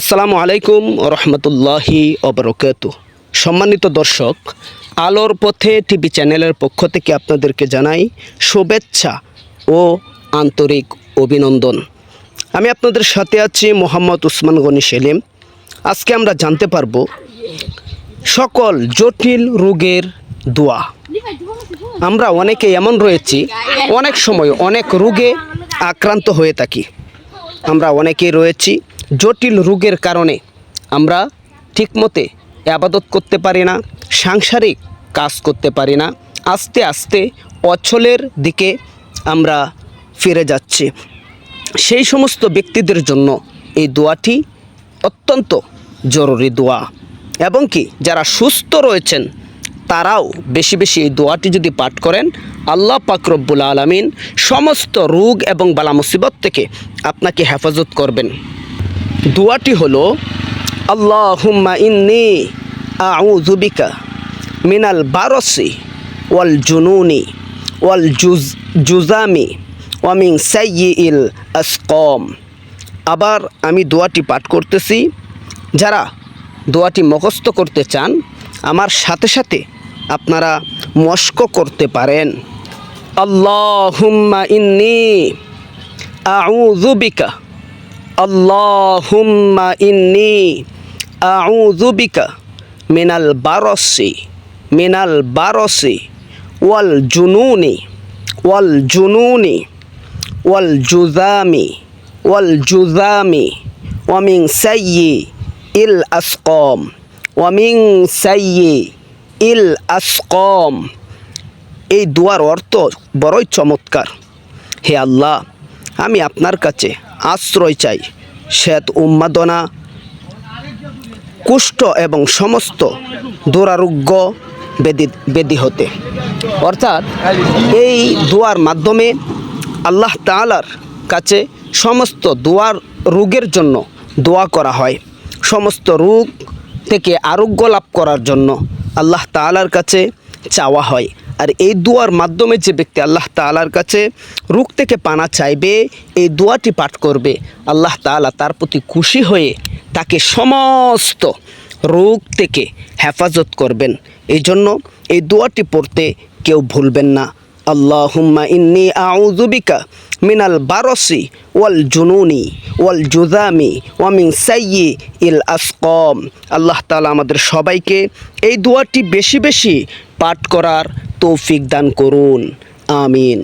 আসসালামু আলাইকুম রহমতুল্লাহি ওবারাকাতুহু। সম্মানিত দর্শক, আলোর পথে টিভি চ্যানেলের পক্ষ থেকে আপনাদেরকে জানাই শুভেচ্ছা ও আন্তরিক অভিনন্দন। আমি আপনাদের সাথে আছি মোহাম্মদ উসমান গনি সেলিম। আজকে আমরা জানতে পারবো সকল জটিল রোগের দোয়া। আমরা অনেকে এমন রয়েছি, অনেক সময় অনেক রোগে আক্রান্ত হয়ে থাকি। আমরা অনেকেই রয়েছি জটিল রোগের কারণে আমরা ঠিকমতো ইবাদত করতে পারি না, সাংসারিক কাজ করতে পারি না, আস্তে আস্তে অচলের দিকে আমরা ফিরে যাচ্ছি। সেই সমস্ত ব্যক্তিদের জন্য এই দোয়াটি অত্যন্ত জরুরি দোয়া, এবং কি যারা সুস্থ রয়েছেন তারাও বেশি বেশি এই দোয়াটি যদি পাঠ করেন, আল্লাহ পাক রব্বুল আলামিন সমস্ত রোগ এবং বালা মুসিবত থেকে আপনাকে হেফাজত করবেন। দোয়াটি হলো আল্লাহুম্মা ইন্নী আউযু বিকা মিনাল বারসি ওয়াল জুনুনি ওয়াল জুজামি ওয়া মিন সাইয়্যিল আসকাম। আবার আমি দোয়াটি পাঠ করতেছি। যারা দোয়াটি মুখস্থ করতে চান আমার সাথে সাথে আপনারা মশক করতে পারেন। আল্লাহুম্মা ইন্নী আউযু বিকা, আল্লাহুম্মা ইন্নী আউযু বিকা মিনাল বারসি ওয়াল জুনুনি ওয়াল জুজামি ওয়া মিন সাইয়্যিল আসকাম। এই দোয়ার অর্থ বড়ই চমৎকার। হে আল্লাহ, আমি আপনার কাছে আশ্রয় চাই শ্বেত উন্মাদনা, কুষ্ঠ এবং সমস্ত দুরারোগ্য ব্যাধি হতে। অর্থাৎ এই দোয়ার মাধ্যমে আল্লাহ তাআলার কাছে সমস্ত রোগের জন্য দোয়া করা হয়। সমস্ত রোগ থেকে আরোগ্য লাভ করার জন্য আল্লাহ তাআলার কাছে চাওয়া হয়। আর এই দোয়ার মাধ্যমে যে ব্যক্তি আল্লাহ তাআলার কাছে রোগ থেকে পানা চাইবে, এই দোয়াটি পাঠ করবে, আল্লাহ তাআলা তার প্রতি খুশি হয়ে তাকে সমস্ত রোগ থেকে হেফাজত করবেন। এই জন্য এই দোয়াটি পড়তে কেউ ভুলবেন না। আল্লাহুম্মা ইন্নী আউযু বিকা মিনাল বারসি ওয়াল জুনুনি ওয়াল জুজামি ওয়া মিন সাইয়্যিল আসকাম। আল্লাহ তাআলা আমাদের সবাইকে এই দোয়াটি বেশি বেশি পাঠ করার তৌফিক দান করুন। আমিন।